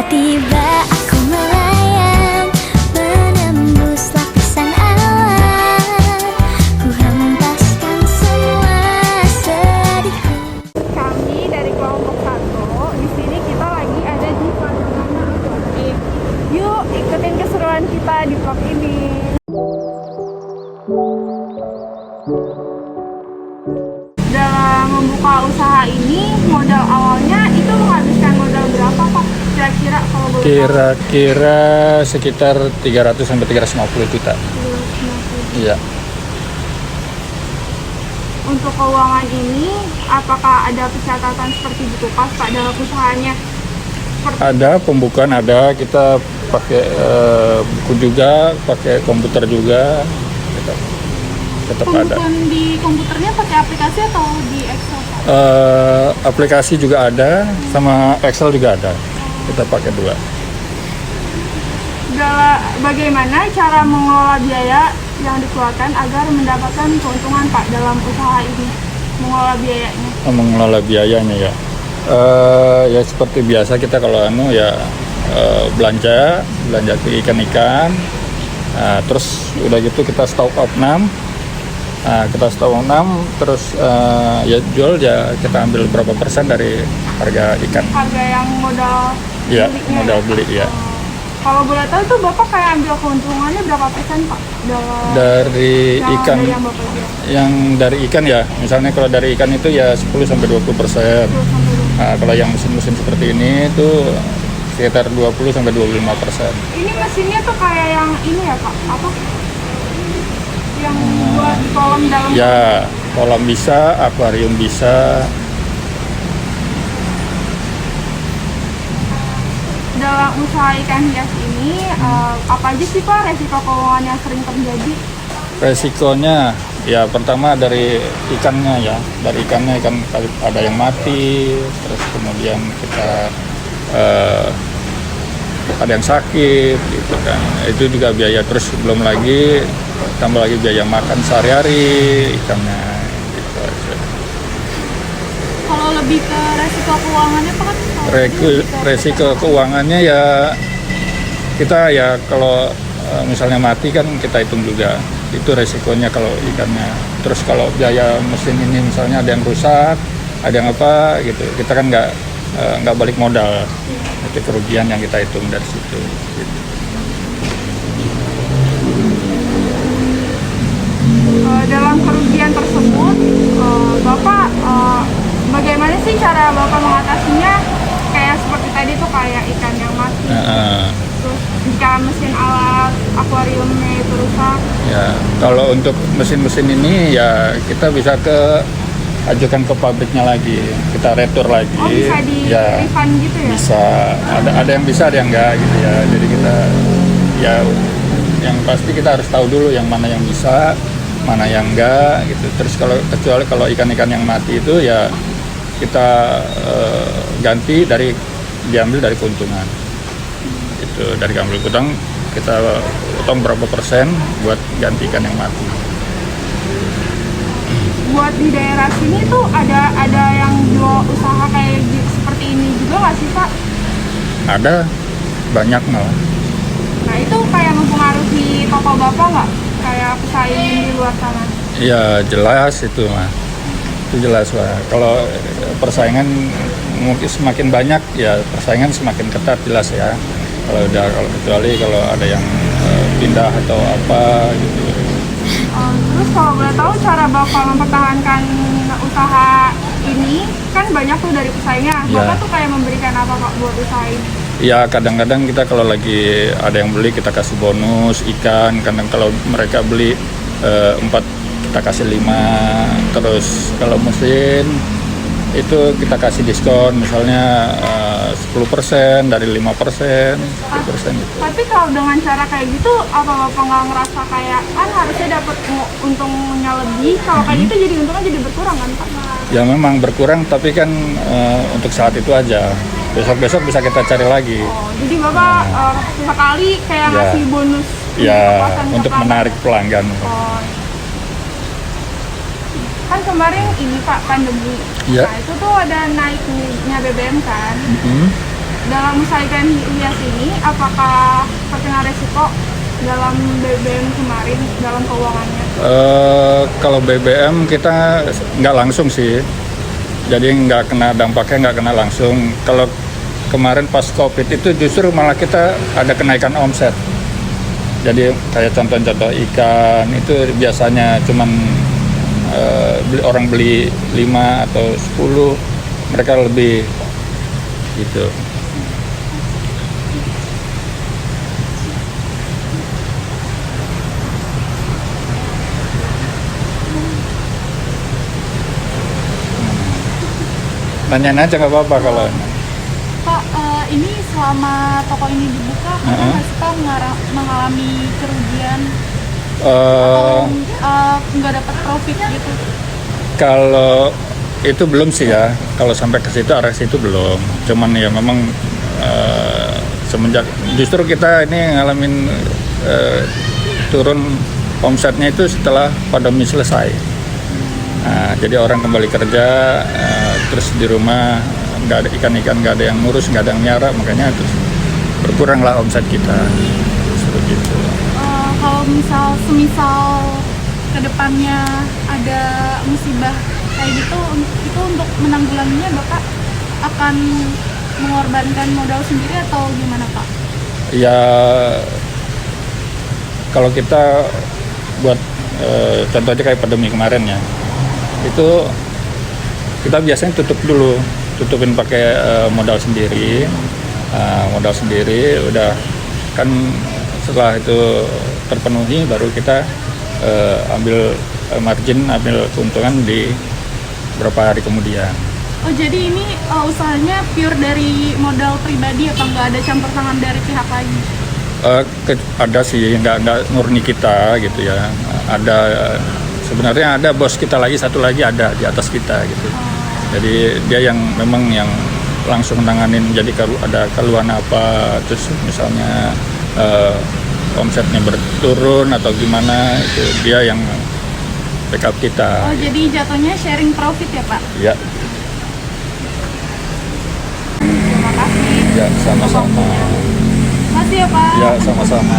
Tiba-tiba aku melayang, menembus lapisan awan. Ku hempaskan semua sedihku. Kami dari kelompok 1, di sini kita lagi ada di Padangana Aquatic. Yuk ikutin keseruan kita di vlog ini. Dalam membuka usaha ini, modal awalnya itu menghabiskan modal berapa Pak? Kira-kira kalau boleh tahu? Kira-kira sekitar 300 sampai 350 juta. 350. Iya. Untuk keuangan ini, apakah ada pencatatan seperti buku kas Pak dalam usahanya? Ada pembukaan, ada kita pakai buku juga, pakai komputer juga. Gitu. Tetap ada. Pembukuan di komputernya pakai aplikasi atau di Excel Pak? Aplikasi juga ada, sama Excel juga ada. Kita pakai dua. Bagaimana cara mengelola biaya yang dikeluarkan agar mendapatkan keuntungan Pak dalam usaha ini? Mengelola biayanya. Mengelola biayanya ya. Ya seperti biasa kita kalau belanja ke ikan-ikan. Terus udah gitu kita stok up 6. Kita stok 6 terus ya jual ya kita ambil berapa persen dari harga ikan. Harga yang modal Ya, belinya modal beli ya. Kalau boleh tahu tuh Bapak kayak ambil keuntungannya berapa persen Pak? Dari ikan yang Bapak jual? yang dari ikan ya, misalnya kalau dari ikan itu ya 10 sampai 20%. 10 sampai 20. Kalau yang mesin-mesin seperti ini itu sekitar 20 sampai 25%. Ini mesinnya tuh kayak yang ini ya Pak? Apa? Yang buat kolam dalam. Ya, kolam bisa, akuarium bisa. Dalam usaha ikan hias ini, apa aja sih Pak resiko keuangan yang sering terjadi? Resikonya ya pertama dari ikannya ya, dari ikannya ikan ada yang mati, terus kemudian kita ada yang sakit gitu kan, itu juga biaya, terus belum lagi tambah lagi biaya makan sehari-hari ikannya gitu aja. Kalau lebih ke resiko keuangannya Pak kan? Resiko keuangannya ya kita ya kalau misalnya mati kan kita hitung juga itu resikonya kalau ikannya. Terus kalau biaya mesin ini misalnya ada yang rusak, ada yang apa gitu, kita kan nggak balik modal, itu kerugian yang kita hitung dari situ. Gitu. Dalam kerugian tersebut, Bapak bagaimana sih cara Bapak mengatasinya? Kayak seperti tadi tuh kayak ikan yang mati, terus jika mesin alat akuariumnya itu rusak. Ya, kalau untuk mesin-mesin ini ya kita bisa ajukan ke pabriknya lagi, kita retur lagi. Oh, bisa di refund gitu ya? Bisa, ada yang bisa, ada yang enggak gitu ya. Jadi kita ya yang pasti kita harus tahu dulu yang mana yang bisa, mana yang enggak gitu. Terus kecuali kalau ikan-ikan yang mati itu ya kita ganti diambil dari keuntungan. Itu dari ambil keuntungan kita potong berapa persen buat ganti ikan yang mati. Buat di daerah sini tuh ada yang jual usaha kayak seperti ini juga nggak sih Pak? Ada, banyak malah. Nah itu kayak mempengaruhi toko Bapak nggak? Kayak pesaing di luar sana? Iya jelas itu mah. Itu jelas lah. Kalau persaingan mungkin semakin banyak ya persaingan semakin ketat jelas ya. Kecuali kalau ada yang pindah atau apa gitu. Terus kalau boleh tahu cara Bapak mempertahankan usaha ini, kan banyak tuh dari pesaingnya. Ya. Bapak tuh kayak memberikan apa Pak buat usaha ini? Ya kadang-kadang kita kalau lagi ada yang beli kita kasih bonus ikan. Kadang kalau mereka beli 4 kita kasih 5. Terus kalau mesin itu kita kasih diskon misalnya 10% dari 5%, 10% gitu. Tapi kalau dengan cara kayak gitu, apa Bapak nggak ngerasa kayak kan harusnya dapat untungnya lebih? Kalau kayak gitu jadi untungnya jadi berkurang kan Pak? Ya memang berkurang tapi kan untuk saat itu aja. Besok-besok bisa kita cari lagi. Oh, jadi Bapak sekali kayak Ya. ngasih bonus Ya kepuasan untuk ke menarik pelanggan. Oh. Kan kemarin ini Pak pandemi. Ya. Nah itu tuh ada naiknya BBM kan. dalam usaha ikan hias ini, apakah terkena resiko dalam BBM kemarin dalam keuangannya? Kalau BBM kita nggak langsung sih, jadi nggak kena dampaknya, nggak kena langsung. Kalau kemarin pas COVID itu justru malah kita ada kenaikan omset. Jadi kayak contoh-contoh ikan itu biasanya cuman orang beli 5 atau 10, mereka lebih gitu. Nanyain aja nggak apa-apa kalau Pak, ini selama toko ini dibuka, pernah nggak sih Pak mengalami kerugian atau nggak dapat profit gitu? kalau itu belum sih ya, kalau sampai ke situ arah situ belum. Cuman ya memang semenjak justru kita ini ngalamin turun omsetnya itu setelah pandemi selesai. Nah, jadi orang kembali kerja, terus di rumah nggak ada ikan-ikan, nggak ada yang ngurus, nggak ada yang nyara, makanya terus berkuranglah omset kita seperti itu. Kalau semisal kedepannya ada musibah kayak gitu, itu untuk menanggulanginya Bapak akan mengorbankan modal sendiri atau gimana Pak? Ya kalau kita buat contoh aja kayak pandemi kemarin ya, itu kita biasanya tutupin pakai modal sendiri, udah kan setelah itu terpenuhi baru kita ambil margin, ambil keuntungan di beberapa hari kemudian. Oh jadi ini usahanya pure dari modal pribadi apa nggak ada campur tangan dari pihak lain? Ada sih, nggak murni kita gitu ya. Ada sebenarnya ada bos kita lagi, satu lagi ada di atas kita gitu. Jadi dia yang memang yang langsung nanganin. Jadi kalau ada keluhan apa, terus misalnya omsetnya berturun atau gimana, itu dia yang backup kita. Oh jadi jatuhnya sharing profit ya Pak? Ya. Terima kasih. Ya sama-sama. Makasih ya Pak. Ya sama-sama.